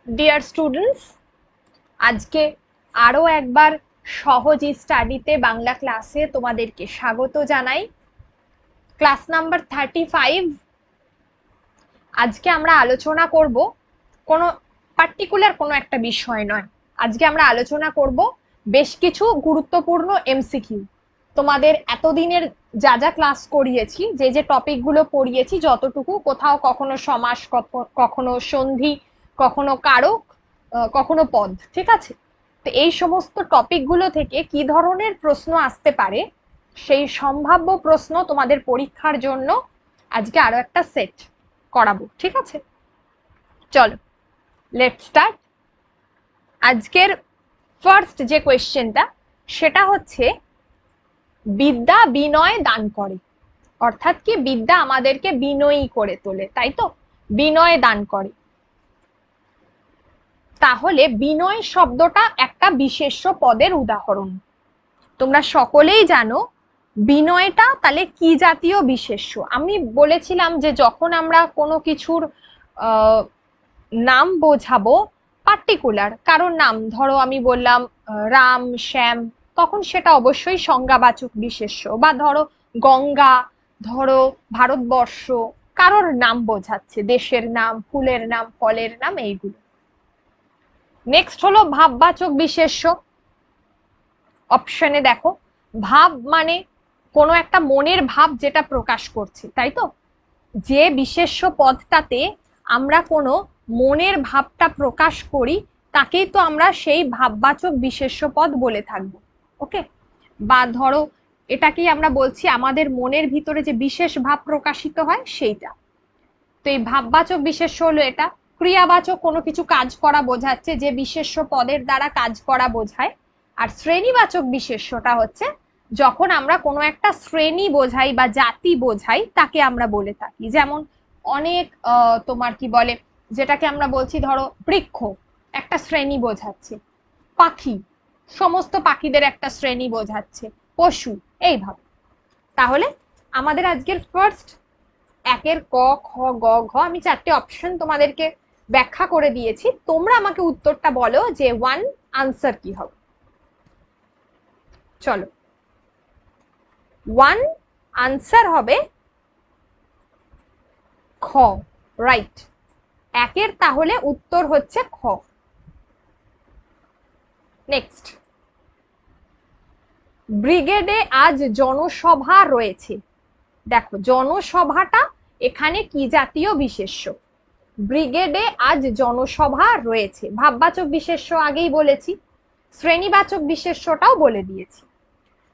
Dear students, আজকে আরো একবার সহজ স্টাডিতে বাংলা ক্লাসে তোমাদেরকে স্বাগত জানাই। Class number 35। আজকে আমরা আলোচনা করব কোনো পার্টিকুলার কোনো একটা বিষয় নয়, আজকে আমরা আলোচনা করব বেশ কিছু গুরুত্বপূর্ণ এমসিকিউ। তোমাদের এতদিনের যা যা ক্লাস করিয়েছি, যে যে টপিকগুলো পড়িয়েছি, যতটুকু কোথাও কখনো সমাস, কখনো সন্ধি, কখনো কারক, কখনো পদ, ঠিক আছে? তো এই সমস্ত টপিকগুলো থেকে কি ধরনের প্রশ্ন আসতে পারে সেই সম্ভাব্য প্রশ্ন তোমাদের পরীক্ষার জন্য আজকে আরো একটা সেট করাবো, ঠিক আছে? চলো লেটস স্টার্ট। আজকের ফার্স্ট যে কোয়েশ্চেনটা সেটা হচ্ছে বিদ্যা বিনয় দান করে, অর্থাৎ কি বিদ্যা আমাদেরকে বিনয়ী করে তোলে, তাই তো? বিনয় দান করে। তাহলে বিনয় শব্দটা একটা বিশেষ্য পদের উদাহরণ। তোমরা সকলেই জানো বিনয়টা তাহলে কি জাতীয় বিশেষ্য। আমি বলেছিলাম যে যখন আমরা কোনো কিছুর নাম বোঝাবো, পার্টিকুলার কারোর নাম, ধরো আমি বললাম রাম, শ্যাম, তখন সেটা অবশ্যই সংজ্ঞাবাচক বিশেষ্য। বা ধরো গঙ্গা, ধরো ভারতবর্ষ, কারোর নাম বোঝাচ্ছে, দেশের নাম, ফুলের নাম, ফলের নাম, এইগুলো। নেক্সট হলো ভাববাচক বিশেষ্য। অপশনে দেখো, ভাব মানে কোনো একটা মনের ভাব যেটা প্রকাশ করছে, তাই তো? যে বিশেষ্য পদটাতে আমরা কোনো মনের ভাবটা প্রকাশ করি তাকেই তো আমরা সেই ভাববাচক বিশেষ্য পদ বলে থাকবো। ওকে? বা ধরো এটাকেই আমরা বলছি আমাদের মনের ভিতরে যে বিশেষ ভাব প্রকাশিত হয় সেইটা। তো এই ভাববাচক বিশেষ্য হলো এটা। ক্রিয়াবাচক কোনো কিছু কাজ করা বোঝাচ্ছে, যে বিশেষ্য পদের দ্বারা কাজ করা বোঝায়। আর শ্রেণীবাচক বিশেষ্যটা হচ্ছে যখন আমরা কোনো একটা শ্রেণী বোঝাই বা জাতি বোঝাই তাকে আমরা বলে থাকি। যেমন অনেক তোমার কি বলে, যেটাকে আমরা বলছি ধরো বৃক্ষ, একটা শ্রেণী বোঝাচ্ছে। পাখি, সমস্ত পাখিদের একটা শ্রেণী বোঝাচ্ছে। পশু, এইভাবে। তাহলে আমাদের আজকের ফার্স্ট একের ক, খ, গ, ঘ, আমি চারটে অপশন তোমাদেরকে ব্যাখ্যা করে দিয়েছি। তোমরা আমাকে উত্তরটা বলো যে ওয়ান আনসার কি হবে। চলো, ওয়ান আনসার হবে খ, রাইট। একের তাহলে উত্তর হচ্ছে খ। নেক্সট, ব্রিগেডে আজ জনসভা রয়েছে। দেখো জনসভাটা এখানে কি জাতীয় বিশেষ্য? ব্রিগেডে আজ জনসভা রয়েছে, ভাববাচক বিশেষ্য আগেই বলেছি, শ্রেণীবাচক বিশেষ্যটাও বলে দিয়েছি।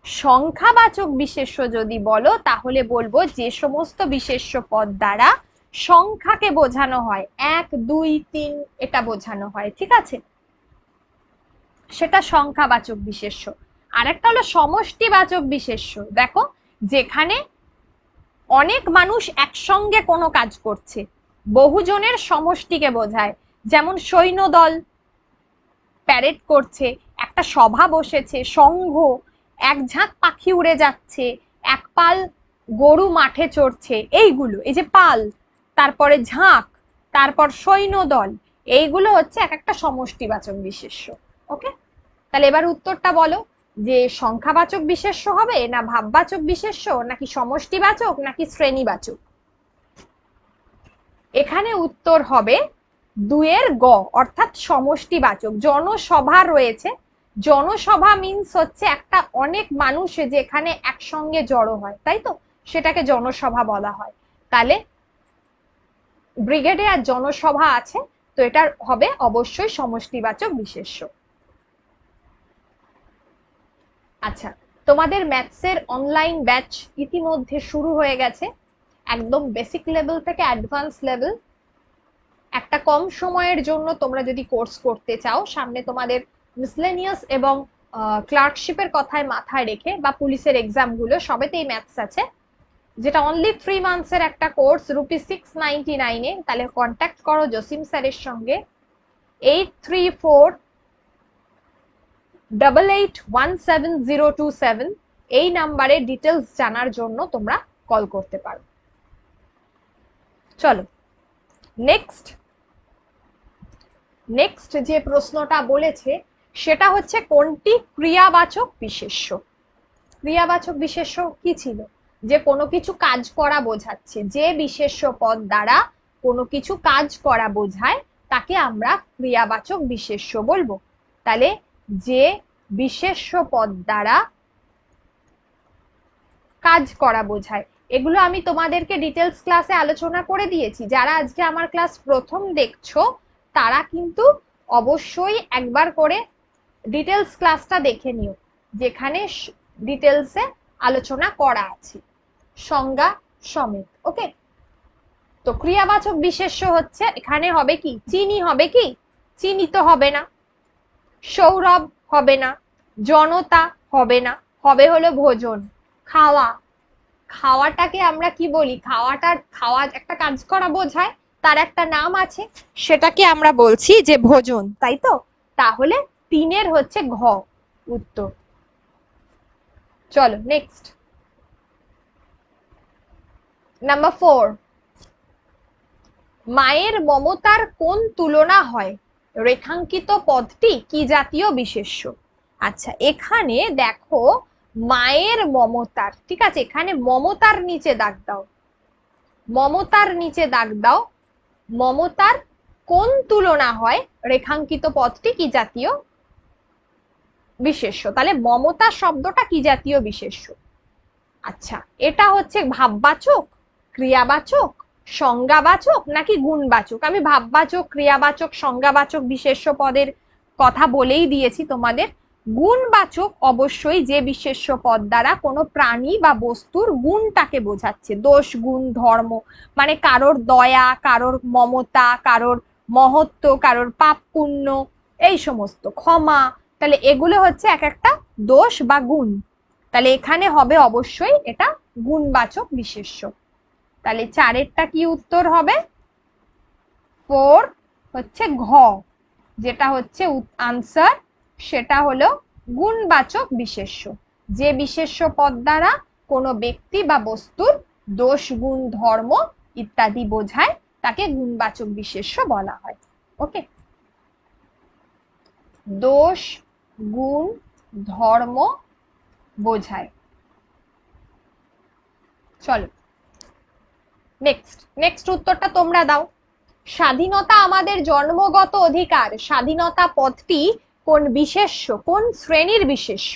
সংখ্যাবাচক বিশেষ্য যদি বলো তাহলে বলবো যে সমস্ত বিশেষ্য পদ দ্বারা সংখ্যাকে বোঝানো হয়, 1, 2, 3 এটা বোঝানো হয়, ঠিক আছে? সেটা সংখ্যাবাচক বিশেষ্য। আরেকটা হলো সমষ্টিবাচক বিশেষ্য। দেখো, যেখানে অনেক মানুষ একসঙ্গে কোনো কাজ করছে, বহুজনের সমষ্টিকে বোঝায়। যেমন সৈন্যদল প্যারেড করছে, একটা সভা বসেছে, সংঘ, এক ঝাঁক পাখি উড়ে যাচ্ছে, এক পাল গরু মাঠে চড়ছে, এইগুলো, এই যে পাল, তারপরে ঝাঁক, তারপর সৈন্যদল, এইগুলো হচ্ছে এক একটা সমষ্টিবাচক বিশেষ্য। ওকে? তাহলে এবার উত্তরটা বলো যে সংখ্যাবাচক বিশেষ্য হবে, না ভাববাচক বিশেষ্য, নাকি সমষ্টিবাচক, নাকি শ্রেণীবাচক? এখানে উত্তর হবে দুয়ের গ, অর্থাৎ সমষ্টিবাচক। জনসভা রয়েছে, জনসভা মিন্স হচ্ছে একটা অনেক মানুষ যেখানে একসঙ্গে জড়ো হয়, তাই তো? সেটাকে জনসভা বলা হয়। তাহলে ব্রিগেডে আর জনসভা আছে, তো এটা হবে অবশ্যই সমষ্টিবাচক বিশেষ্য। আচ্ছা, তোমাদের ম্যাথসের অনলাইন ব্যাচ ইতিমধ্যে শুরু হয়ে গেছে, একদম বেসিক লেভেল থেকে অ্যাডভান্স লেভেল। একটা কম সময়ের জন্য তোমরা যদি কোর্স করতে চাও, সামনে তোমাদের মিসলেনিয়াস এবং ক্লার্কশিপের কথায় মাথায় রেখে, বা পুলিশের এক্সাম গুলো সবেতেই ম্যাথস আছে, যেটা অনলি 3 মান্থস এর একটা কোর্স, ₹699 তাহলে কন্ট্যাক্ট করো জসিম স্যারের সঙ্গে। 8348817027 এই নাম্বারে ডিটেলস জানার জন্য তোমরা কল করতে পারো। চলো নেক্সট, নেক্সট যে প্রশ্নটা বলেছে সেটা হচ্ছে কোনটি ক্রিয়াবাচক বিশেষ্য। ক্রিয়াবাচক বিশেষ্য কি ছিল? যে কোনো কিছু কাজ করা বোঝাচ্ছে, যে বিশেষ্য পদ দ্বারা কোনো কিছু কাজ করা বোঝায় তাকে আমরা ক্রিয়াবাচক বিশেষ্য বলবো। তাহলে যে বিশেষ্য পদ দ্বারা কাজ করা বোঝায়, এগুলো আমি তোমাদেরকে ডিটেলস ক্লাসে আলোচনা করে দিয়েছি। যারা আজকে আমার ক্লাস প্রথম দেখছো তারা কিন্তু অবশ্যই একবার করে ডিটেলস ক্লাসটা দেখে নিও, যেখানে ডিটেলসে আলোচনা করা আছে সংজ্ঞা সমেত। ওকে, তো ক্রিয়াবাচক বিশেষ্য হচ্ছে এখানে হবে কি, চিনি হবে কি, চিনি তো হবে না, সৌরভ হবে না, জনতা হবে না, হবে হলো ভোজন, খাওয়া। খাওয়াটাকে আমরা কি বলি? খাওয়া একটা কাজ করা বোঝায়, তার একটা নাম আছে, সেটাকে আমরা বলছি যে ভোজন, তাই তো? তাহলে 3 হচ্ছে ঘ উত্তর। চলো নেক্সট, নাম্বার 4, মায়ের মমতার কোন তুলনা হয়? রেখাঙ্কিত পদটি কি জাতীয় বিশেষ্য? আচ্ছা, এখানে দেখো মায়ের মমতার, ঠিক আছে, এখানে মমতার নিচে দাগ দাও, মমতার নিচে দাগ দাও, মমতার কোন তুলনা হয়? রেখাঙ্কিত পদটি কি জাতীয় বিশেষ্য? তাহলে মমতা শব্দটা কি জাতীয় বিশেষ্য? আচ্ছা, এটা হচ্ছে ভাববাচক, ক্রিয়াবাচক, সংজ্ঞাবাচক নাকি গুণবাচক? আমি ভাববাচক, ক্রিয়াবাচক, সংজ্ঞাবাচক বিশেষ্য পদের কথা বলেই দিয়েছি তোমাদের। গুণবাচক অবশ্যই যে বিশেষ্য পদ দ্বারা কোনো প্রাণী বা বস্তুর গুণটাকে বোঝাচ্ছে, দোষ গুণ ধর্ম, মানে কারোর দয়া, কারোর মমতা, কারোর মহত্ব, কারোর পাপ পুণ্য, এই সমস্ত, ক্ষমা, তাহলে এগুলো হচ্ছে এক একটা দোষ বা গুণ। তাহলে এখানে হবে অবশ্যই এটা গুণবাচক বিশেষ্য। তাহলে 4এরটা কি উত্তর হবে? 4 হচ্ছে ঘ, যেটা হচ্ছে আনসার, সেটা হলো গুণবাচক বিশেষ্য। যে বিশেষ্য পদ দ্বারা কোনো ব্যক্তি বা বস্তুর দোষ গুণ ধর্ম ইত্যাদি বোঝায় তাকে গুণবাচক বিশেষ্য বলা হয়। ওকে, দোষ গুণ ধর্ম বোঝায়। চলো নেক্সট উত্তরটা তোমরা দাও। স্বাধীনতা আমাদের জন্মগত অধিকার, স্বাধীনতা পদটি কোন বিশেষ্য, কোন শ্রেণীর বিশেষ্য?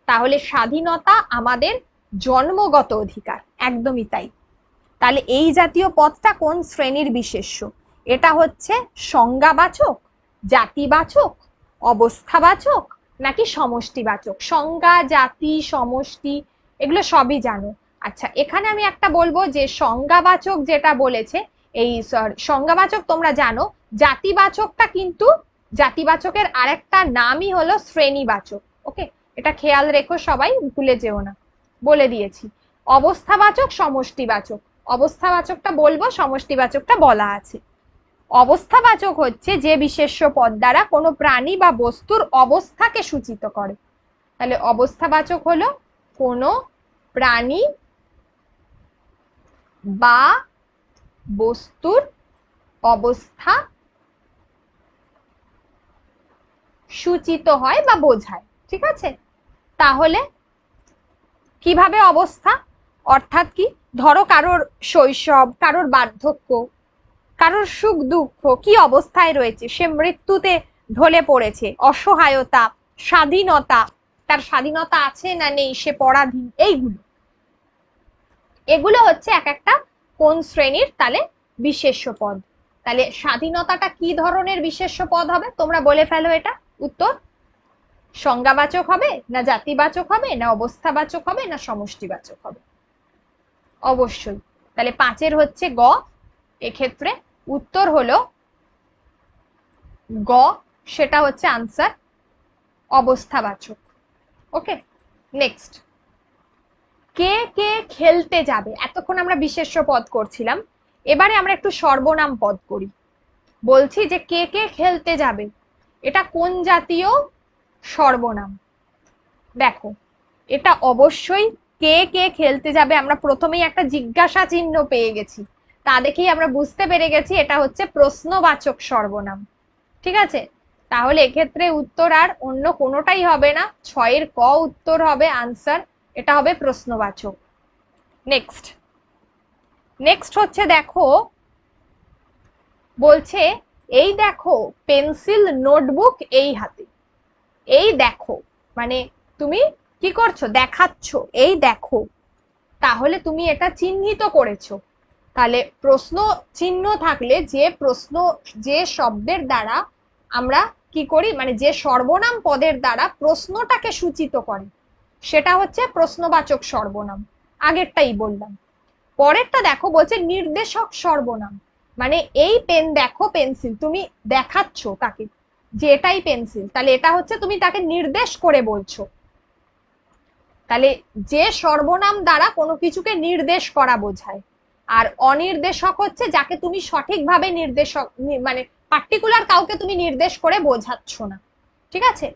তাহলে স্বাধীনতা আমাদের জন্মগত অধিকার, একদমই তাই। তাহলে এই জাতীয় পদটা কোন শ্রেণীর বিশেষ্য? এটা হচ্ছে সংজ্ঞাবাচক, জাতিবাচক, অবস্থাবাচক নাকি সমষ্টিবাচক? সংজ্ঞা, জাতি, সমষ্টি এগুলো সবই জানো। আচ্ছা, এখানে আমি একটা বলবো যে সংজ্ঞাবাচক যেটা বলেছে, এই সংজ্ঞাবাচক তোমরা জানো, জাতিবাচকটা কিন্তু জাতিবাচকের আরেকটা নামই হলো শ্রেণীবাচক। ওকে, এটা খেয়াল রেখো সবাই, ভুলে যেও না, বলে দিয়েছি। অবস্থাবাচক, সমষ্টিবাচক, অবস্থাবাচকটা বলবো, সমষ্টিবাচকটা বলা আছে। অবস্থাবাচক হচ্ছে যে বিশেষ্য পদ দ্বারা কোনো প্রাণী বা বস্তুর অবস্থাকে সূচিত করে। তাহলে অবস্থাবাচক হলো কোনো প্রাণী বা বস্তুর অবস্থা সূচিত হয় বা বোঝায়, ঠিক আছে? তাহলে কিভাবে অবস্থা, অর্থাৎ কি, ধরো কারোর শৈশব, কারোর বার্ধক্য, কারোর সুখ দুঃখ, কি অবস্থায় রয়েছে, সে মৃত্যুতে ঢলে পড়েছে, অসহায়তা, স্বাধীনতা, তার স্বাধীনতা আছে না নেই, সে পরাধীন, এগুলো হচ্ছে এক একটা কোন শ্রেণীর তাহলে বিশেষ্য পদ। তাহলে স্বাধীনতাটা কি ধরনের বিশেষ্য পদ হবে? তোমরা বলে ফেলো এটা উত্তর। সংজ্ঞাবাচক হবে না জাতিবাচক হবে না অবস্থাবাচক হবে না সমষ্টিবাচক হবে? অবশ্যই। তাহলে 5 হচ্ছে গ, এক্ষেত্রে উত্তর হলো গ, সেটা হচ্ছে আনসার, অবস্থাবাচক। ওকে, নেক্সট, কে কে খেলতে যাবে? এতক্ষণ আমরা বিশেষ্য পদ করছিলাম, এবারে আমরা একটু সর্বনাম পদ করি। বলছি যে কে কে খেলতে যাবে, এটা কোন জাতীয় সর্বনাম? দেখো, এটা অবশ্যই কে কে খেলতে যাবে, আমরা প্রথমেই একটা জিজ্ঞাসা চিহ্ন পেয়ে গেছি, তা দেখেই আমরা বুঝতে পেরে গেছি এটা হচ্ছে প্রশ্নবাচক সর্বনাম। ঠিক আছে, তাহলে এক্ষেত্রে উত্তর আর অন্য কোনোটাই হবে না, 6 ক উত্তর হবে আনসার, এটা হবে প্রশ্নবাচক। নেক্সট নেক্সট হচ্ছে দেখো, বলছে এই দেখো পেন্সিল নোটবুক এই হাতে। এই দেখো মানে তুমি কি করছো, দেখাচ্ছ, এই দেখো, তাহলে তুমি এটা চিহ্নিত করেছো। তাহলে প্রশ্ন চিহ্ন থাকলে যে শব্দের দ্বারা আমরা কি করি, মানে যে সর্বনাম পদের দ্বারা প্রশ্নটাকে সূচিত করে, সেটা হচ্ছে প্রশ্নবাচক সর্বনাম। আগেরটাই বললাম। পরেরটা দেখো, বলছে নির্দেশক সর্বনাম, মানে এই পেন দেখো পেন্সিল, তুমি দেখাচ্ছ তাকে যে এটাই পেন্সিল, তাহলে এটা হচ্ছে তুমি তাকে নির্দেশ করে বলছো। তাহলে যে সর্বনাম দ্বারা কোনো কিছুকে নির্দেশ করা বোঝায়। আর অনির্দেশক হচ্ছে যাকে তুমি সঠিকভাবে নির্দেশক, মানে পার্টিকুলার কাউকে তুমি নির্দেশ করে বোঝাচ্ছ না। ঠিক আছে,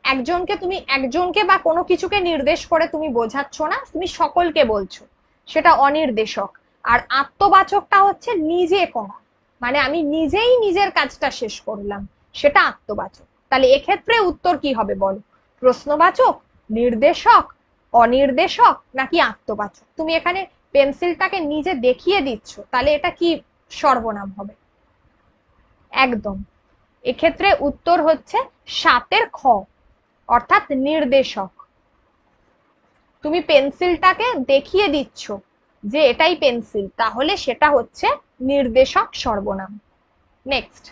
একজনকে বা কোনো কিছুকে নির্দেশ করে তুমি বোঝাচ্ছ না, তুমি সকলকে বলছো, সেটা অনির্দেশক। আর আত্মবাচকটা হচ্ছে নিজে করা, মানে আমি নিজেই নিজের কাজটা শেষ করলাম, সেটা আত্মবাচক। তাহলে এক্ষেত্রে উত্তর কি হবে বলো, প্রশ্নবাচক, নির্দেশক, অনির্দেশক নাকি আত্মবাচক? তুমি এখানে পেন্সিলটাকে নিজে দেখিয়ে দিচ্ছ, তাহলে এটা কি সর্বনাম হবে? একদম, এক্ষেত্রে উত্তর হচ্ছে 7 খ, অর্থাৎ নির্দেশক। তুমি পেন্সিলটাকে দেখিয়ে দিচ্ছ যে এটাই পেন্সিল, তাহলে সেটা হচ্ছে নির্দেশক সর্বনাম। নেক্সট,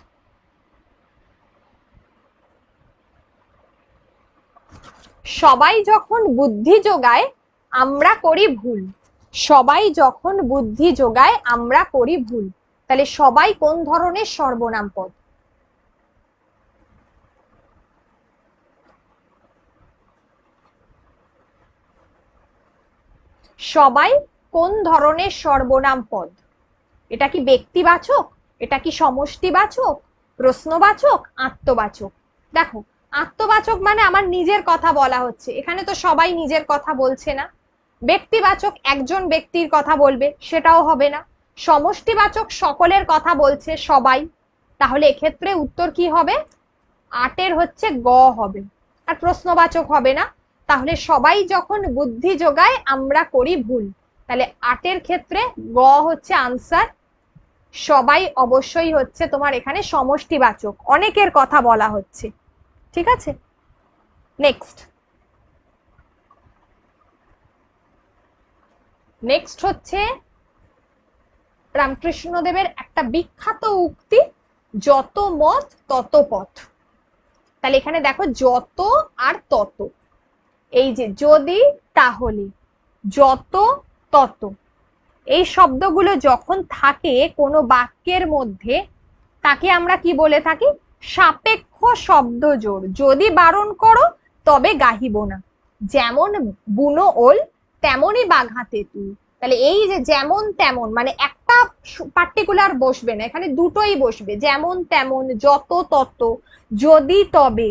সবাই যখন বুদ্ধি যোগায় আমরা করি ভুল। সবাই যখন বুদ্ধি যোগায় আমরা করি ভুল, তাহলে সবাই কোন ধরনের সর্বনাম পদ? সবাই কোন ধরনের সর্বনাম পদ? এটা কি ব্যক্তিবাচক, এটা কি সমষ্টিবাচক, প্রশ্নবাচক, আত্মবাচক? দেখো, আত্মবাচক মানে আমার নিজের কথা বলা হচ্ছে, এখানে তো সবাই নিজের কথা বলছে না। ব্যক্তিবাচক একজন ব্যক্তির কথা বলবে, সেটাও হবে না। সমষ্টিবাচক সকলের কথা বলছে, সবাই। তাহলে এক্ষেত্রে উত্তর কি হবে, 8 হচ্ছে গ হবে। আর প্রশ্নবাচক হবে না, তাহলে সবাই যখন বুদ্ধি যোগায় আমরা করি ভুল, তাহলে 8 ক্ষেত্রে গ হচ্ছে আনসার। সবাই অবশ্যই হচ্ছে তোমার এখানে সমষ্টিবাচক, অনেকের কথা বলা হচ্ছে। ঠিক আছে, নেক্সট নেক্সট হচ্ছে রামকৃষ্ণদেবের একটা বিখ্যাত উক্তি, যত মত তত পথ। তাহলে এখানে দেখো যত আর তত, এই যে যদি, তাহলে, যত, তত, এই শব্দগুলো যখন থাকে কোনো বাক্যের মধ্যে, তাকে আমরা কি বলে থাকি, সাপেক্ষ শব্দ জোড়। যদি বারণ করো তবে গাহিব না, যেমন বুনো ওল তেমনই বাঘা তেঁতুল। তাহলে এই যে যেমন তেমন, মানে একটা পার্টিকুলার বসবে না, এখানে দুটোই বসবে, যেমন তেমন, যত তত, যদি তবে,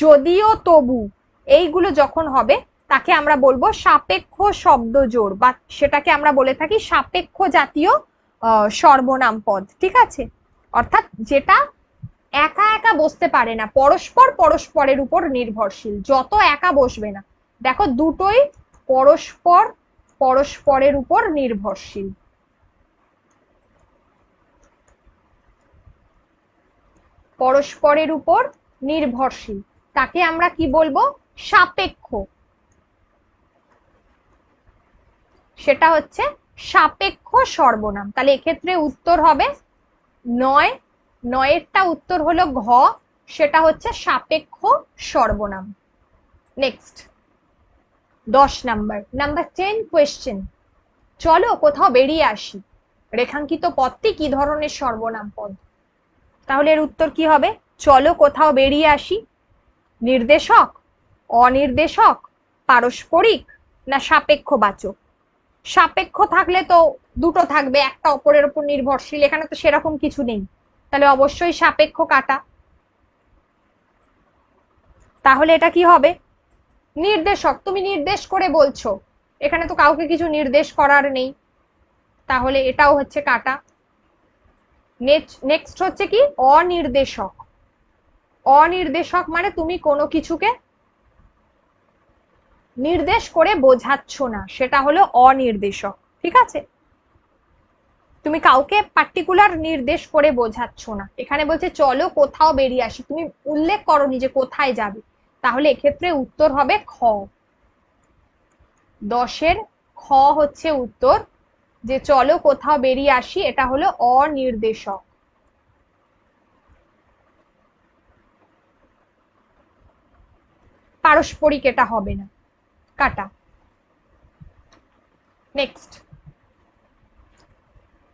যদিও তবু, এইগুলো যখন হবে তাকে আমরা বলবো সাপেক্ষ শব্দ জোড়, বা সেটাকে আমরা বলে থাকি সাপেক্ষ জাতীয় সর্বনাম পদ। ঠিক আছে, অর্থাৎ যেটা একা একা বসতে পারে না, পরস্পর পরস্পরের উপর নির্ভরশীল, যত একা বসবে না। দেখো দুটোই পরস্পর পরস্পরের উপর নির্ভরশীল। পরস্পরের উপর নির্ভরশীল, তাকে আমরা কি বলবো, সাপেক্ষ। সেটা হচ্ছে সাপেক্ষ সর্বনাম। তাহলে এক্ষেত্রে উত্তর হবে 9। 9-এরটা উত্তর হলো ঘ, সেটা হচ্ছে সাপেক্ষ সর্বনাম। নেক্সট 10 নাম্বার, নাম্বার 10 কোয়েশ্চেন, চলো কোথাও বেরিয়ে আসি, রেখাঙ্কিত পদটি কি ধরনের সর্বনাম পদ? তাহলে এর উত্তর কি হবে, চলো কোথাও বেরিয়ে আসি, নির্দেশক, অনির্দেশক, পারস্পরিক না সাপেক্ষবাচক? সাপেক্ষ থাকলে তো দুটো থাকবে, একটা অপরের উপর নির্ভরশীল, এখানে তো সেরকম কিছু নেই, তাহলে অবশ্যই সাপেক্ষ কাটা। তাহলে এটা কি হবে, নির্দেশক, তুমি নির্দেশ করে বলছো, এখানে তো কাউকে কিছু নির্দেশ করার নেই, তাহলে এটাও হচ্ছে কাটা। নেক্সট হচ্ছে কি, অনির্দেশক। অনির্দেশক মানে তুমি কোনো কিছুকে নির্দেশ করে বোঝাচ্ছ না, সেটা হলো অনির্দেশক। ঠিক আছে, তুমি কাউকে পার্টিকুলার নির্দেশ করে বোঝাচ্ছ না। এখানে বলছে চলো কোথাও বেরিয়ে আসি, তুমি উল্লেখ করনি যে কোথায় যাবে, তাহলে এক্ষেত্রে উত্তর হবে খ। 10-এর খ হচ্ছে উত্তর, যে চলো কোথাও বেরিয়ে আসি, এটা হলো অনির্দেশক। পারস্পরিক এটা হবে না, কাটা। নেক্সট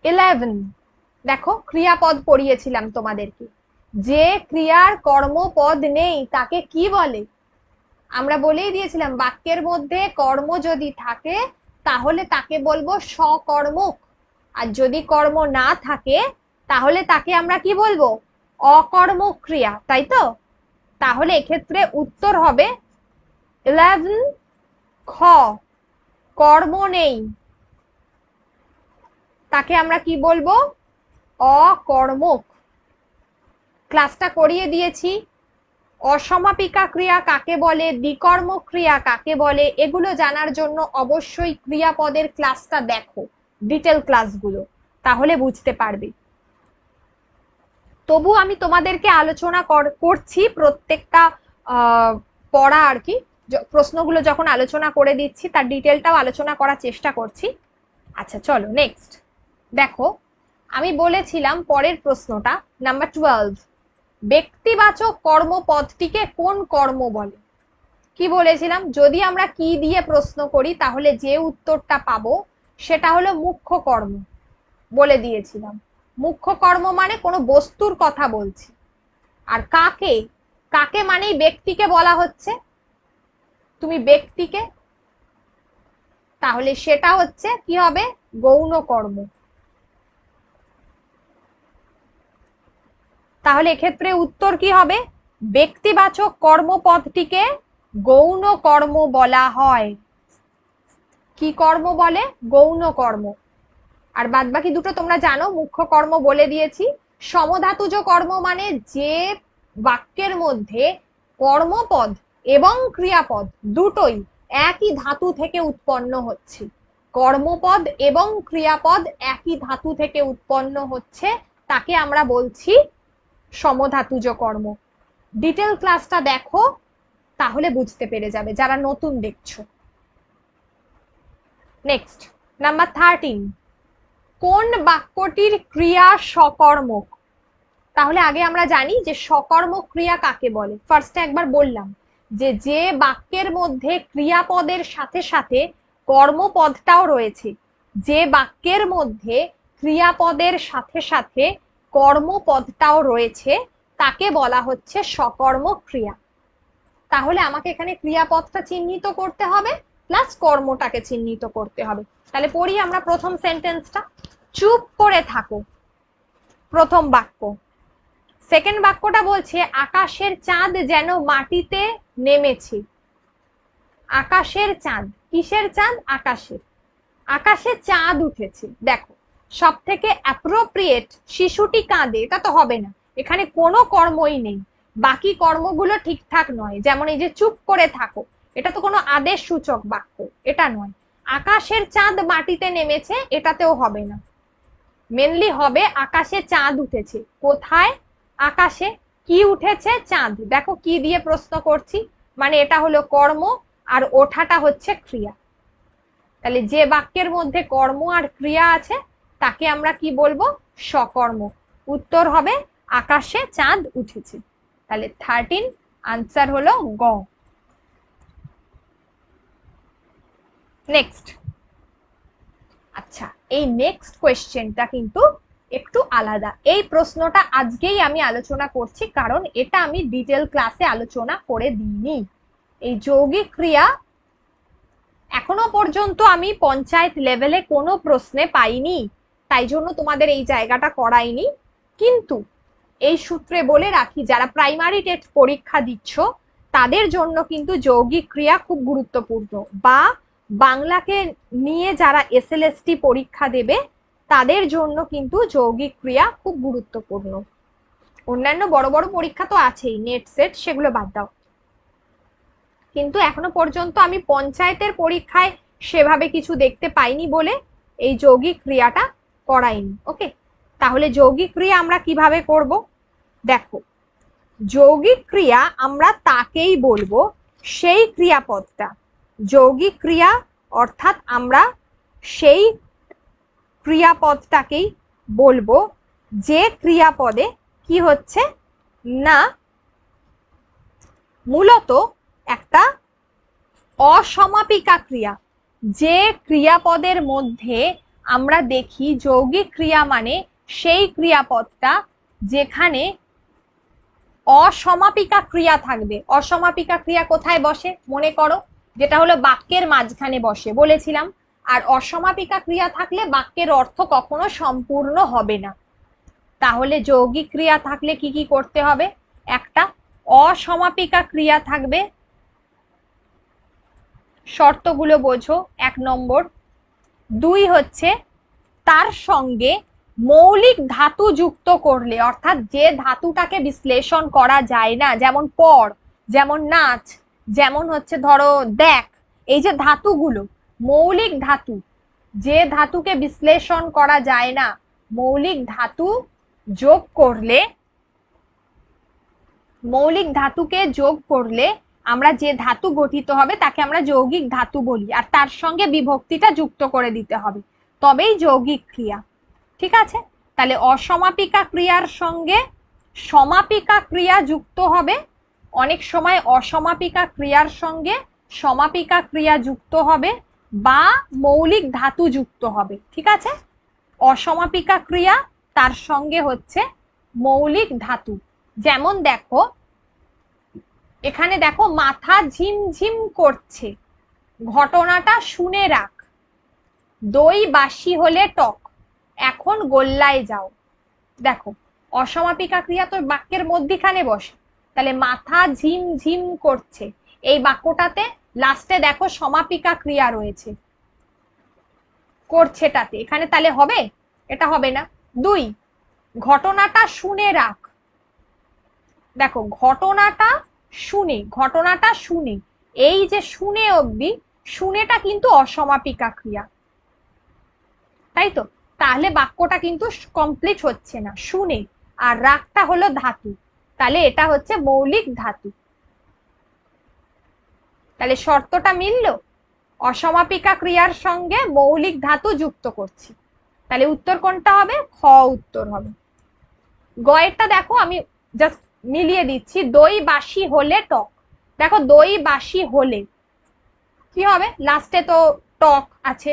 11, দেখো ক্রিয়াপদ পড়িয়েছিলাম তোমাদেরকে, যে ক্রিয়ার কর্মপদ নেই তাকে কি বলে? আমরা বলেই দিয়েছিলাম বাক্যের মধ্যে কর্ম যদি থাকে তাহলে তাকে বলবো সকর্মক, আর যদি কর্ম না থাকে তাহলে তাকে আমরা কি বলবো? অকর্মক ক্রিয়া, তাই তো? তাহলে এক্ষেত্রে উত্তর হবে 11 খ, কর্ম নেই তাকে আমরা কি বলবো? অকর্মক। ক্লাসটা করিয়ে দিয়েছি, অসমাপিকা ক্রিয়া কাকে বলে, দ্বিকর্মক ক্রিয়া কাকে বলে, এগুলো জানার জন্য অবশ্যই ক্রিয়াপদের ক্লাসটা দেখো, ডিটেল ক্লাসগুলো, তাহলে বুঝতে পারবে। তবু আমি তোমাদেরকে আলোচনা করছি প্রত্যেকটা পড়া আর কি, প্রশ্নগুলো যখন আলোচনা করে দিচ্ছি তার ডিটেলটাও আলোচনা করার চেষ্টা করছি। আচ্ছা চলো নেক্সট দেখো, আমি বলেছিলাম পরের প্রশ্নটা নাম্বার 12, ব্যক্তিবাচক কর্মপদটিকে কোন কর্ম বলে? কি বলেছিলাম, যদি আমরা কি দিয়ে প্রশ্ন করি তাহলে যে উত্তরটা পাবো সেটা হলো মুখ্য কর্ম। বলে দিয়েছিলাম মুখ্য কর্ম মানে কোনো বস্তুর কথা বলছি, আর কাকে, কাকে মানেই ব্যক্তিকে বলা হচ্ছে, তুমি ব্যক্তিকে, তাহলে সেটা হচ্ছে কি হবে? গৌণ কর্ম। তাহলে এক্ষেত্রে উত্তর কি হবে? ব্যক্তিবাচক কর্মপদটিকে গৌণ কর্ম বলা হয়। কি কর্ম বলে? গৌণ কর্ম। আর বাদবাকি দুটো তোমরা জানো, মুখ্য কর্ম বলে দিয়েছি। সমধাতুজ কর্ম মানে যে বাক্যের মধ্যে কর্মপদ এবং ক্রিয়াপদ দুটোই একই ধাতু থেকে উৎপন্ন হচ্ছে, কর্মপদ এবং ক্রিয়াপদ একই ধাতু থেকে উৎপন্ন হচ্ছে, তাকে আমরা বলছি সমধাতুজ কর্ম। ডিটেল ক্লাসটা দেখো, তাহলে বুঝতে পেরে যাবে যারা নতুন দেখছো। নেক্সট নাম্বার 13, কোন বাক্যটির ক্রিয়া সকর্মক? তাহলে আগে আমরা জানি যে সকর্মক ক্রিয়া কাকে বলে। ফার্স্টে একবার বললাম যে যে বাক্যের মধ্যে ক্রিয়াপদের সাথে সাথে কর্মপদটাও রয়েছে, যে বাক্যের মধ্যে ক্রিয়াপদের সাথে সাথে কর্মপদটাও রয়েছে তাকে বলা হচ্ছে সকর্মক ক্রিয়া। তাহলে আমাকে এখানে ক্রিয়াপদটা চিহ্নিত করতে হবে প্লাস কর্মটাকে চিহ্নিত করতে হবে। তাহলে পড়ি আমরা প্রথম সেন্টেন্সটা, চুপ করে থাকো প্রথম বাক্য। সেকেন্ড বাক্যটা বলছে আকাশের চাঁদ যেন মাটিতে নেমেছে। আকাশের চাঁদ, কিসের চাঁদ? আকাশের, আকাশে চাঁদ উঠেছে। দেখো সব থেকে অ্যাপ্রোপ্রিয়েট শিশুটি কাঁদে, এটা তো হবে না, এখানে কোনো কর্মই নেই, বাকি কর্মগুলো ঠিকঠাক নয়। যেমন এই যে চুপ করে থাকো, এটা তো কোনো আদেশ সূচক বাক্য, এটা নয়। আকাশের চাঁদ মাটিতে নেমেছে, এটাতেও হবে না। মেনলি হবে আকাশে চাঁদ উঠেছে। কোথায়? আকাশে। কি উঠেছে? চাঁদ। দেখো কি দিয়ে প্রশ্ন করছি, মানে এটা হলো কর্ম আর ওঠাটা হচ্ছে ক্রিয়া। তাহলে যে বাক্যের মধ্যে কর্ম আর ক্রিয়া আছে তাকে আমরা কি বলবো? সকর্ম। উত্তর হবে আকাশে চাঁদ উঠেছে। তাহলে 13 আনসার হলো গ। নেক্সট, আচ্ছা এই নেক্সট কোয়েশ্চেনটা কিন্তু একটু আলাদা। এই প্রশ্নটা আজকেই আমি আলোচনা করছি, কারণ এটা আমি ডিটেল ক্লাসে আলোচনা করে দিইনি। এই যৌগিক ক্রিয়া এখনো পর্যন্ত আমি পঞ্চায়েত লেভেলে কোনো প্রশ্নে পাইনি, তাই জন্য তোমাদের এই জায়গাটা করাইনি। কিন্তু এই সূত্রে বলে রাখি, যারা প্রাইমারি টেস্ট পরীক্ষা দিচ্ছ তাদের জন্য কিন্তু যৌগিক ক্রিয়া খুব গুরুত্বপূর্ণ, বা বাংলাকে নিয়ে যারা এসএলএসটি পরীক্ষা দেবে তাদের জন্য কিন্তু যৌগিক ক্রিয়া খুব গুরুত্বপূর্ণ। অন্যান্য বড় বড় পরীক্ষা তো আছেই, নেট সেট, সেগুলো বাদ দাও। কিন্তু এখনো পর্যন্ত আমি পঞ্চায়েতের পরীক্ষায় সেভাবে কিছু দেখতে পাইনি বলে এই যৌগিক ক্রিয়াটা করাইনি। ওকে, তাহলে যৌগিক ক্রিয়া আমরা কিভাবে করব? দেখো, যৌগিক ক্রিয়া আমরা তাকেই বলবো, সেই ক্রিয়াপদটা যৌগিক ক্রিয়া, অর্থাৎ আমরা সেই ক্রিয়াপদটাকেই বলবো যে ক্রিয়াপদে কি হচ্ছে না মূলত একটা অসমাপিকা ক্রিয়া। যে ক্রিয়াপদের মধ্যে আমরা দেখি যৌগিক ক্রিয়া মানে সেই ক্রিয়াপদটা যেখানে অসমাপিকা ক্রিয়া থাকবে। অসমাপিকা ক্রিয়া কোথায় বসে মনে করো, যেটা হলো বাক্যের মাঝখানে বসে বলেছিলাম। আর অসমাপিকা ক্রিয়া থাকলে বাক্যের অর্থ কখনো সম্পূর্ণ হবে না। তাহলে যৌগিক ক্রিয়া থাকলে কি কি করতে হবে? একটা অসমাপিকা ক্রিয়া থাকবে, শর্তগুলো বোঝো। 1 নম্বর। 2 হচ্ছে তার সঙ্গে মৌলিক ধাতু যুক্ত করলে, অর্থাৎ যে ধাতুটাকে বিশ্লেষণ করা যায় না, যেমন পড়, যেমন নাচ, যেমন হচ্ছে ধরো দেখ, এই যে ধাতুগুলো মৌলিক ধাতু, যে ধাতুকে বিশ্লেষণ করা যায় না, মৌলিক ধাতু যোগ করলে, মৌলিক ধাতুকে যোগ করলে আমরা যে ধাতু গঠিত হবে তাকে আমরা যৌগিক ধাতু বলি। আর তার সঙ্গে বিভক্তিটা যুক্ত করে দিতে হবে, তবেই যৌগিক ক্রিয়া। ঠিক আছে, তাহলে অসমাপিকা ক্রিয়ার সঙ্গে সমাপিকা ক্রিয়া যুক্ত হবে, অনেক সময় অসমাপিকা ক্রিয়ার সঙ্গে সমাপিকা ক্রিয়া যুক্ত হবে, বা মৌলিক ধাতু যুক্ত হবে। ঠিক আছে, অসমাপিকা ক্রিয়া তার সঙ্গে হচ্ছে মৌলিক ধাতু। যেমন দেখো এখানে, দেখো মাথা ঝিমঝিম করছে, ঘটনাটা শুনে রাখ, দই বাসি হলে টক, এখন গোল্লায় যাও। দেখো অসমাপিকা ক্রিয়া তো বাক্যের মধ্যিখানে বসে, তাহলে মাথা ঝিমঝিম করছে, এই বাক্যটাতে লাস্টে দেখো সমাপিকা ক্রিয়া রয়েছে করছেটাতে, এখানে তাহলে হবে? এটা হবে না। 2 ঘটনাটা শুনে রাখ, দেখো ঘটনাটা শুনে, ঘটনাটা শুনে, এই যে শুনে অবধি, শুনেটা কিন্তু অসমাপিকা ক্রিয়া, তাই তো? তাহলে বাক্যটা কিন্তু কমপ্লিট হচ্ছে না। শুনে আর রাগটা হলো ধাতু, তাহলে এটা হচ্ছে মৌলিক ধাতু। তাহলে শর্তটা মিললো, অসমাপিকা ক্রিয়ার সঙ্গে মৌলিক ধাতু যুক্ত করছি। তাহলে উত্তর কোনটা হবে? খ উত্তর হবে। গয়েরটা দেখো আমি জাস্ট মিলিয়ে দিচ্ছি, দই বাসি হলে টক। দেখো দই বাসি হলে কি হবে? লাস্টে তো টক আছে,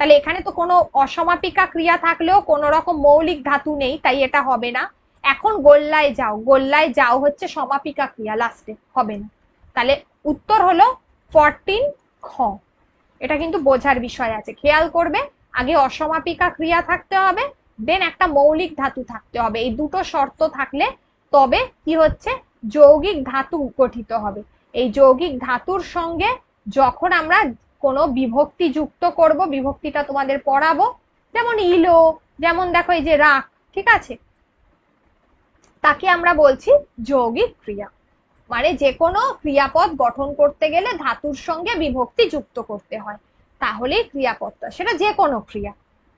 তাহলে এখানে তো কোনো অসমাপিকা ক্রিয়া থাকলেও কোনো রকম মৌলিক ধাতু নেই, তাই এটা হবে না। এখন গোল্লায় যাও, গোল্লায় যাও হচ্ছে সমাপিকা ক্রিয়া, লাস্টে হবে না। তাহলে উত্তর হলো 14 খ। এটা কিন্তু বোঝার বিষয় আছে, খেয়াল করবে। আগে অসমাপিকা ক্রিয়া থাকতে হবে, দেন একটা মৌলিক ধাতু থাকতে হবে। এই দুটো শর্ত থাকলে তবে কি হচ্ছে যৌগিক ধাতু গঠিত হবে। এই যৌগিক ধাতুর সঙ্গে যখন আমরা কোনো বিভক্তি যুক্ত করব, বিভক্তিটা তোমাদের পড়াবো, যেমন ইলো, যেমন দেখো এই যে রাখ, ঠিক আছে, তাকে আমরা বলছি যৌগিক ক্রিয়া। মানে যে কোনো ক্রিয়াপদ গঠন করতে গেলে ধাতুর সঙ্গে বিভক্তি যুক্ত করতে হয়, তাহলেই ক্রিয়াপদটা, সেটা যে কোনো ক্রিয়া,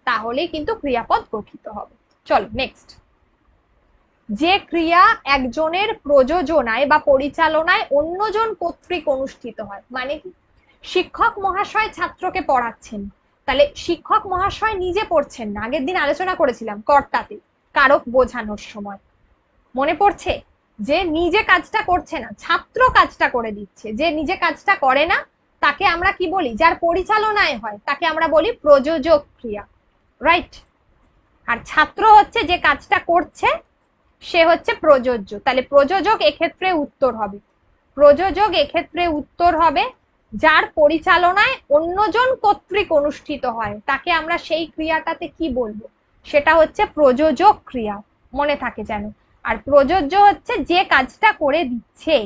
তাহলেই কিন্তু ক্রিয়াপদ গঠিত হবে। চলো নেক্সট। যে ক্রিয়া একজনের প্রযোজনায় বা পরিচালনায় অন্যজন কর্তৃক অনুষ্ঠিত হয়, মানে কি? শিক্ষক মহাশয় ছাত্রকে পড়াচ্ছেন, তাহলে শিক্ষক মহাশয় নিজে পড়ছেন না, আগের দিন আলোচনা করেছিলাম কর্তাতে, কারক বোঝানোর সময় মনে পড়ছে, যে নিজে কাজটা করছে না, ছাত্র কাজটা করে দিচ্ছে। যে নিজে কাজটা করে না তাকে আমরা কি বলি? যার পরিচালনায় হয় তাকে আমরা বলি প্রযোজক ক্রিয়া, রাইট? আর ছাত্র হচ্ছে যে কাজটা করছে, সে হচ্ছে প্রযোজ্য। তাহলে প্রযোজক এক্ষেত্রে উত্তর হবে, প্রযোজক এক্ষেত্রে উত্তর হবে যার পরিচালনায় অন্যজন কর্তৃক অনুষ্ঠিত হয়, তাকে আমরা সেই ক্রিয়াটাতে কি বলবো? সেটা হচ্ছে প্রযোজক ক্রিয়া, মনে থাকে যেন। আর প্রযোজ্য হচ্ছে যে কাজটা করে দিচ্ছে।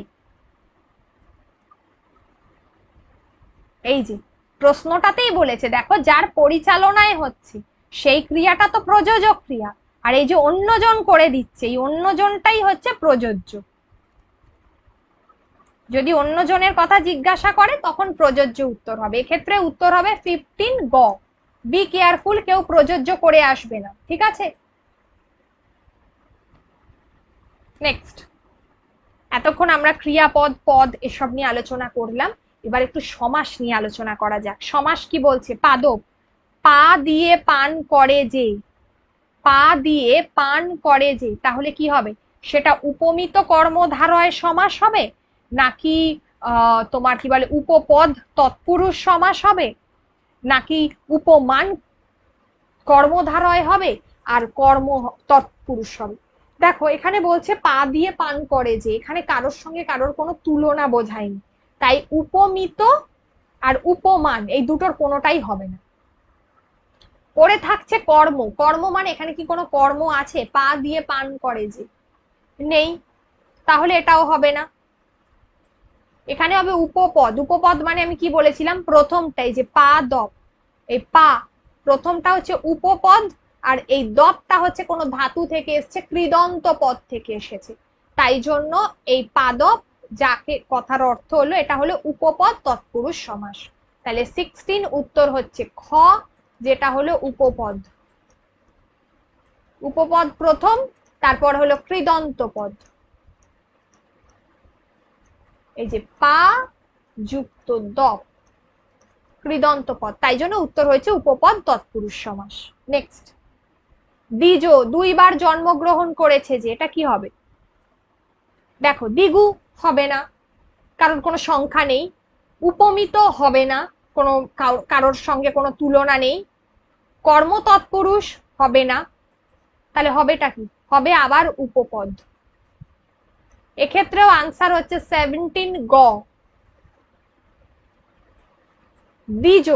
এই যে প্রশ্নটাতেই বলেছে, দেখো যার পরিচালনায় হচ্ছে, সেই ক্রিয়াটা তো প্রযোজক ক্রিয়া, আর এই যে অন্যজন করে দিচ্ছে, এই অন্যজনটাই হচ্ছে প্রযোজ্য। যদি অন্যজনের কথা জিজ্ঞাসা করে তখন প্রযোজ্য উত্তর হবে। এক্ষেত্রে উত্তর হবে 15 গ। বি কেয়ারফুল, কেউ প্রযোজ্য করে আসবে না, ঠিক আছে? নেক্সট, এতক্ষণ আমরা ক্রিয়াপদ, পদ এসব নিয়ে আলোচনা করলাম। এবার একটু সমাস নিয়ে আলোচনা করা যাক। সমাস কি বলছে? পাদপ, পা দিয়ে পান করে যে, পা দিয়ে পান করে যে, তাহলে কি হবে? সেটা উপমিত কর্মধারয় সমাস হবে, নাকি তোমার কি বলে উপপদ তৎপুরুষ সমাস হবে, নাকি উপমান কর্মধারয় হবে, আর কর্ম তৎপুরুষ হবে? দেখো এখানে বলছে পা দিয়ে পান করে যে, এখানে কারোর সঙ্গে কারোর কোনো তুলনা বোঝায়নি, তাই উপমিত আর উপমান এই দুটোর কোনোটাই হবে না। পরে থাকছে কর্ম। কর্ম মানে এখানে কি কোনো কর্ম আছে? পা দিয়ে পান করে যে, নেই, তাহলে এটাও হবে না। এখানে হবে উপপদ। উপপদ মানে আমি কি বলেছিলাম প্রথমটাই, যে পা দপ, এই পা প্রথমটা হচ্ছে উপপদ, আর এই দপটা হচ্ছে কোনো ধাতু থেকে এসছে, কৃদন্ত পদ থেকে এসেছে, তাই জন্য এই পাদপ, যাকে কথার অর্থ হলো এটা হলো উপপদ তৎপুরুষ সমাস। তাহলে 16 উত্তর হচ্ছে খ, যেটা হলো উপপদ। উপপদ প্রথম, তারপর হলো কৃদন্ত পদ। এই যে পা যুক্ত দপ, কৃদন্ত পদ, তাই জন্য উত্তর হয়েছে উপপদ তৎপুরুষ সমাস। নেক্সট, দ্বিজ, দুইবার জন্মগ্রহণ করেছে যে, এটা কি হবে? দেখো দ্বিগু হবে না, কারণ কোনো সংখ্যা নেই। উপমিত হবে না, কোনো কারোর সঙ্গে কোনো তুলনা নেই। কর্ম তৎপুরুষ হবে না, তাহলে হবেটা কি? হবে আবার উপপদ। এক্ষেত্রেও আনসার হচ্ছে 17 গ। দ্বিজ,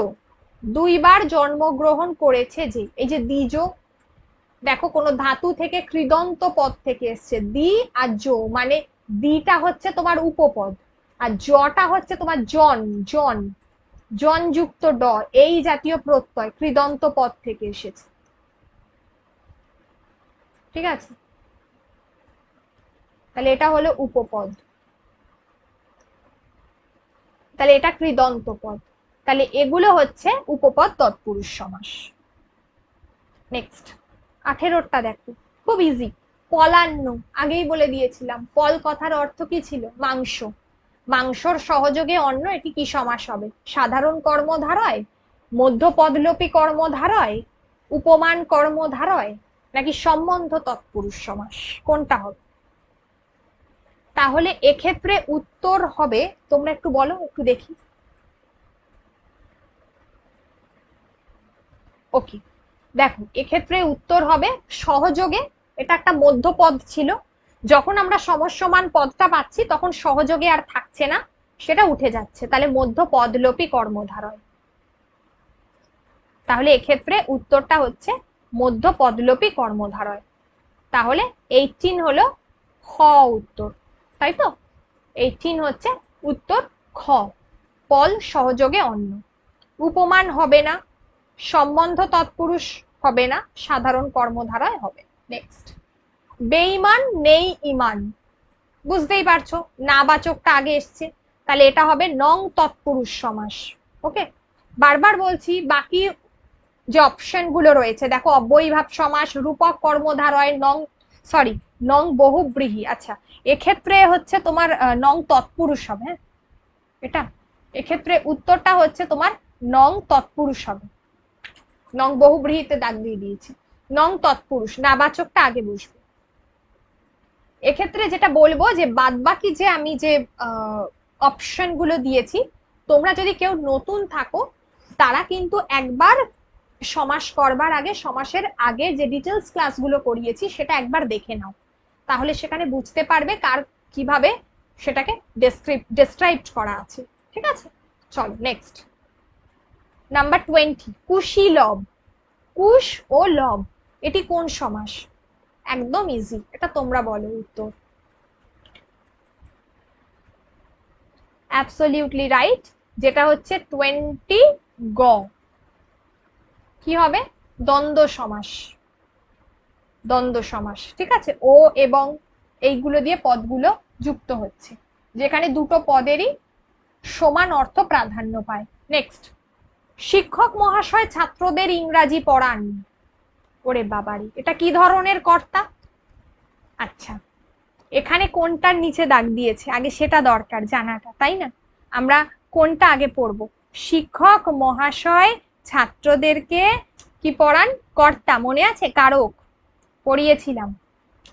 দুইবার জন্মগ্রহণ করেছে যে, এই যে দ্বিজ, দেখো কোনো ধাতু থেকে কৃদন্ত পদ থেকে এসছে, দ্বি আর জো, মানে দ্বিটা হচ্ছে তোমার উপপদ, আর জটা হচ্ছে তোমার জন, জন জন যুক্ত ড, এই জাতীয় প্রত্যয় কৃদন্ত পদ থেকে এসেছে, ঠিক আছে? তাহলে এটা হলো উপপদ, তাহলে এটা কৃদন্ত পদ, তাহলে এগুলো হচ্ছে উপপদ তৎপুরুষ সমাস। নেক্সট, 18টা দেখো, খুব ইজি। পলান্ন, আগেই বলে দিয়েছিলাম, পল কথার অর্থ কি ছিল? মাংস। মাংসর সহযোগে অন্ন, এটি কি সমাস হবে? সাধারণ কর্মধারয়, মধ্যপদলোপী কর্মধারয়, উপমান কর্মধারয়, নাকি সম্বন্ধ তৎপুরুষ সমাস? কোনটা হবে? তাহলে এক্ষেত্রে উত্তর হবে, তোমরা একটু বলো, একটু দেখি। ওকে, দেখো এক্ষেত্রে উত্তর হবে সহযোগে। এটা একটা মধ্যপদ ছিল, যখন আমরা সমসমান পদটা পাচ্ছি তখন সহযোগে আর থাকছে না, সেটা উঠে যাচ্ছে, তাহলে মধ্যপদলোপী কর্মধারয়। তাহলে এক্ষেত্রে উত্তরটা হচ্ছে মধ্যপদলোপী কর্মধারয়। তাহলে 18 হলো খ উত্তর, তাই তো? 18 হচ্ছে উত্তর খ, পল সহযোগে অন্য। উপমান হবে না, সম্বন্ধ তৎপুরুষ হবে না, সাধারণ কর্মধারায় হবে। নেক্সট, বেঈমান নেই ইমান, বুঝতেই পারছো না বাচকটা আগে এসছে, তাহলে এটা হবে নং তৎপুরুষ সমাস। ওকে, বারবার বলছি, বাকি যে অপশন গুলো রয়েছে দেখো, অব্যয়ীভাব সমাস, রূপক কর্মধারয়, নং সরি নং বহুব্রীহি, আচ্ছা এক্ষেত্রে হচ্ছে তোমার নং তৎপুরুষ হবে। হ্যাঁ, এটা এক্ষেত্রে উত্তরটা হচ্ছে তোমার নং তৎপুরুষ হবে। নং বহুব্রীহিতে দাগ দিয়ে দিয়েছি, নং তৎপুরুষ, নাবাচকটা আগে বসবে। এক্ষেত্রে যেটা বলবো, যে বাদ বাকি যে আমি যে অপশন গুলো দিয়েছি, তোমরা যদি কেউ নতুন থাকো, তারা কিন্তু একবার সমাস করবার আগে, সমাসের আগে যে ডিটেলস ক্লাসগুলো করিয়েছি সেটা একবার দেখে নাও, তাহলে সেখানে বুঝতে পারবে কার কিভাবে সেটাকে ডেসক্রাইব করা আছে, ঠিক আছে? চলো নেক্সট, নাম্বার 20, কুশীলব। কুশ ও লব, এটি কোন সমাস? একদম ইজি, এটা তোমরা বলো উত্তর। অ্যাবসলিউটলি রাইট, যেটা হচ্ছে 20 গ। কি হবে? দ্বন্দ্ব সমাস। দ্বন্দ্ব সমাস, ঠিক আছে। ও এবং এইগুলো দিয়ে পদগুলো যুক্ত হচ্ছে, যেখানে দুটো পদেরই সমান অর্থ প্রাধান্য পায়। নেক্সট, শিক্ষক মহাশয় ছাত্রদের ইংরাজি পড়ান। ওরে বাবারি, এটা কি ধরনের কর্তা? আচ্ছা, এখানে কোনটার নিচে দাগ দিয়েছে আগে সেটা দরকার জানাটা, তাই না? আমরা কোনটা আগে পড়ব? শিক্ষক মহাশয় ছাত্রদেরকে কি পড়ান? কর্তা, মনে আছে? কারক পড়িয়েছিলাম।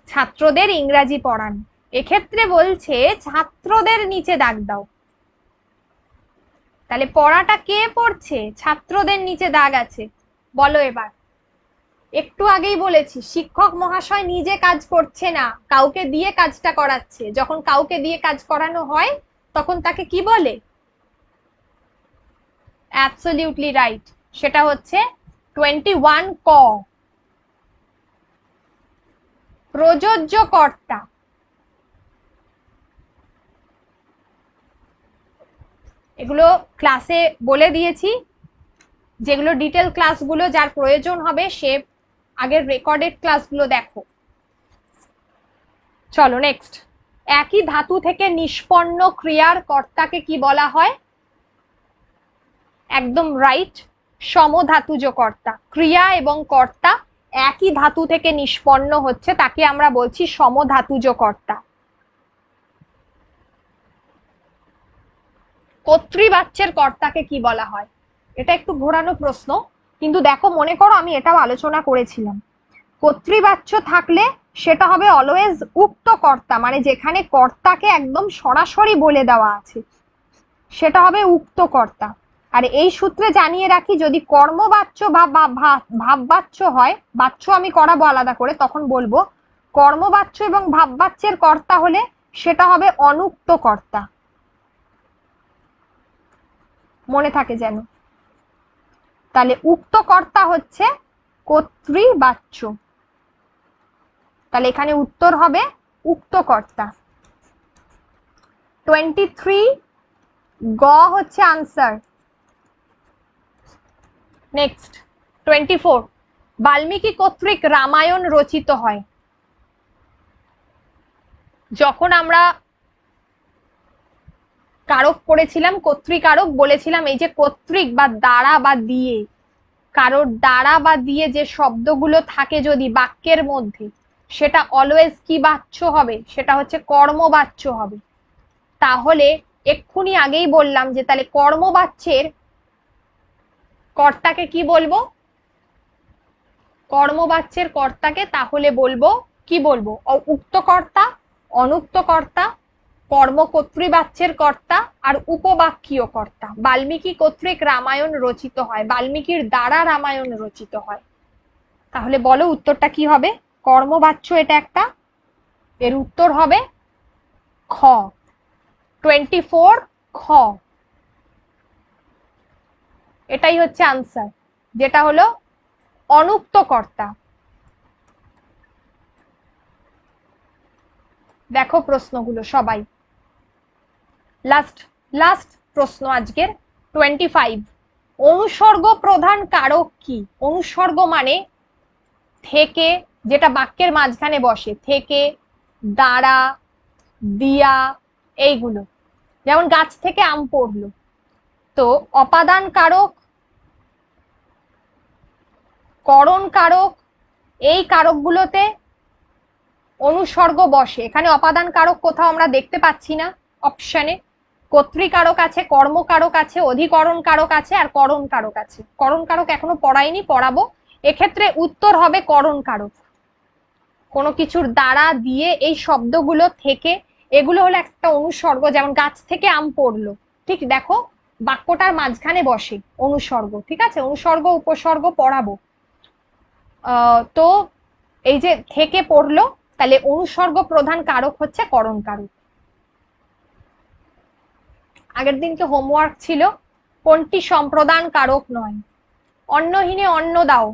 ছাত্রদের ইংরাজি পড়ান, এক্ষেত্রে বলছে ছাত্রদের নিচে দাগ দাও। তাহলে পড়াটা কে পড়ছে? ছাত্রদের নিচে দাগ আছে। বলো এবার। একটু আগেই বলেছি শিক্ষক মহাশয় নিজে কাজ করছে না, কাউকে দিয়ে কাজটা করাচ্ছে। যখন কাউকে দিয়ে কাজ করানো হয় তখন তাকে কি বলে? অ্যাবসলিউটলি রাইট, সেটা হচ্ছে 21 ক, প্রযোজ্য কর্তা। এগুলো ক্লাসে বলে দিয়েছি, যেগুলো ডিটেল ক্লাসগুলো যার প্রয়োজন হবে সে আগের রেকর্ডেড ক্লাসগুলো দেখো। চলো নেক্সট, একই ধাতু থেকে নিষ্পন্ন ক্রিয়ার কর্তাকে কি বলা হয়? একদম রাইট, সমধাতুজ কর্তা। ক্রিয়া এবং কর্তা একই ধাতু থেকে নিষ্পন্ন হচ্ছে, তাকে আমরা বলছি সমধাতুজ কর্তা। কর্তৃবাচ্যের কর্তাকে কি বলা হয়? এটা একটু ঘোরানো প্রশ্ন, কিন্তু দেখো মনে করো আমি এটাও আলোচনা করেছিলাম। কর্তৃবাচ্য থাকলে সেটা হবে অলওয়েজ উক্ত কর্তা, মানে যেখানে কর্তাকে একদম সরাসরি বলে দেওয়া আছে সেটা হবে উক্ত কর্তা। আর এই সূত্রে জানিয়ে রাখি, যদি কর্মবাচ্য বা ভাববাচ্য হয়, বাচ্য আমি করাবো আলাদা করে, তখন বলবো কর্মবাচ্য এবং ভাববাচ্যের কর্তা হলে সেটা হবে অনুক্ত কর্তা, মনে থাকে যেন। তাহলে উক্ত কর্তা হচ্ছে কর্তৃবাচ্য, তাহলে এখানে উত্তর হবে উক্ত কর্তা। 23 গ হচ্ছে আনসার। নেক্সট 24, বাল্মীকি কর্তৃক রামায়ণ রচিত হয়। যখন আমরা কারক পড়েছিলাম, কর্তৃকারক বলেছিলাম এই যে কর্তৃক বা দ্বারা বা দিয়ে, কারোর দ্বারা বা দিয়ে যে শব্দগুলো থাকে যদি বাক্যের মধ্যে, সেটা অলওয়েজ কি বাচ্য হবে? সেটা হচ্ছে কর্মবাচ্য হবে। তাহলে এক্ষুনি আগেই বললাম যে তাহলে কর্মবাচ্যের কর্তাকে কি বলবো? কর্মবাচ্যের কর্তাকে তাহলে বলবো কি বলবো? উক্ত কর্তা, অনুক্ত কর্তা, কর্মকর্তৃবাচ্যের কর্তা আর উপবাক্যীয় কর্তা। বাল্মীকি কর্তৃক রামায়ণ রচিত হয়, বাল্মীকির দ্বারা রামায়ণ রচিত হয়। তাহলে বলো উত্তরটা কি হবে? কর্মবাচ্য এটা একটা, এর উত্তর হবে খ, 24 খ। এটাই হচ্ছে আনসার, যেটা হলো অনুক্ত কর্তা। দেখো প্রশ্নগুলো সবাই, লাস্ট লাস্ট প্রশ্ন আজকের 25, অনুসর্গ প্রধান কারক কি? অনুসর্গ মানে থেকে, যেটা বাক্যের মাঝখানে বসে, থেকে, দ্বারা, দিয়া, এইগুলো। যেমন গাছ থেকে আম পড়লো, তো অপাদান কারক, করণ কারক, এই কারকগুলোতে অনুসর্গ বসে। এখানে অপাদান কারক কোথাও আমরা দেখতে পাচ্ছি না অপশনে। কর্তৃকারক আছে, কর্মকারক আছে, অধিকরণ কারক আছে আর করণ কারক আছে। করণ কারক এখনো পড়াইনি, পড়াবো। এক্ষেত্রে উত্তর হবে করণ কারক। কোনো কিছুর দ্বারা, দিয়ে, এই শব্দগুলো থেকে, এগুলো হলো একটা অনুসর্গ। যেমন গাছ থেকে আম পড়লো, ঠিক দেখো বাক্যটার মাঝখানে বসে অনুসর্গ, ঠিক আছে? অনুসর্গ উপসর্গ পড়াবো। তো এই যে থেকে পড়লো, তাহলে অনুসর্গ প্রধান কারক হচ্ছে করণ কারক। আগের দিনকে হোমওয়ার্ক ছিল কোনটি সম্প্রদান কারক নয়? অন্নহীনে অন্ন দাও,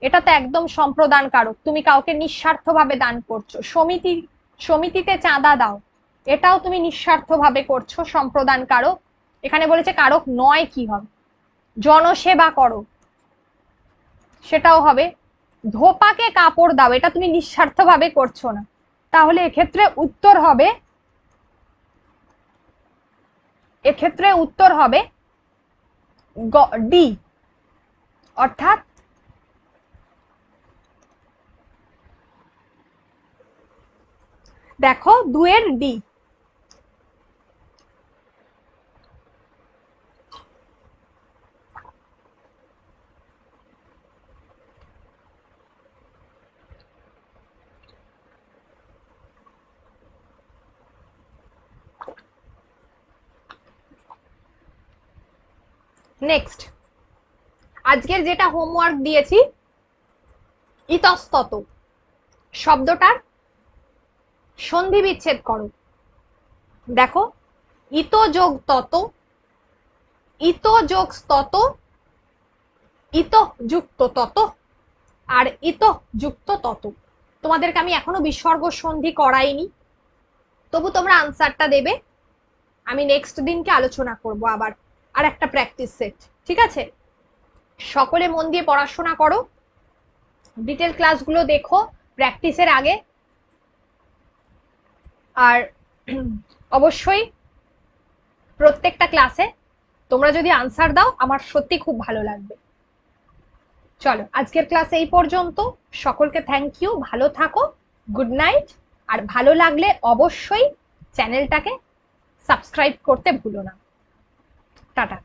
এটা তো একদম সম্প্রদান কারক, তুমি কাউকে নিঃস্বার্থ ভাবে দান করছো। সমিতিতে চাঁদা দাও, এটাও তুমি নিঃস্বার্থ ভাবে করছো, সম্প্রদান কারক। এখানে বলেছে কারক নয় কি হবে? জনসেবা করো, সেটাও হবে ধোপাকে কাপড় দাও, এটা তুমি নিঃস্বার্থভাবে করছো না, তাহলে এক্ষেত্রে উত্তর হবে ডি, অর্থাৎ দেখো 2 ডি। নেক্সট, আজকের যেটা হোমওয়ার্ক দিয়েছি, ইতস্তত শব্দটার সন্ধি বিচ্ছেদ করো। দেখো, ইত যোগ তত, ইত যোগ তত, ইত যুক্ত তত, আর ইত যুক্ত তত। তোমাদেরকে আমি এখনো বিসর্গ সন্ধি করাইনি, তবু তোমরা আনসারটা দেবে। আমি নেক্সট দিনকে আলোচনা করব আবার আর একটা প্র্যাকটিস সেট, ঠিক আছে? সকলে মন দিয়ে পড়াশোনা করো, ডিটেল ক্লাসগুলো দেখো প্র্যাকটিসের আগে, আর অবশ্যই প্রত্যেকটা ক্লাসে তোমরা যদি আনসার দাও আমার সত্যি খুব ভালো লাগবে। চলো, আজকের ক্লাস এই পর্যন্ত। সকলকে থ্যাংক ইউ, ভালো থাকো, গুড নাইট। আর ভালো লাগলে অবশ্যই চ্যানেলটাকে সাবস্ক্রাইব করতে ভুলো না। টাটা।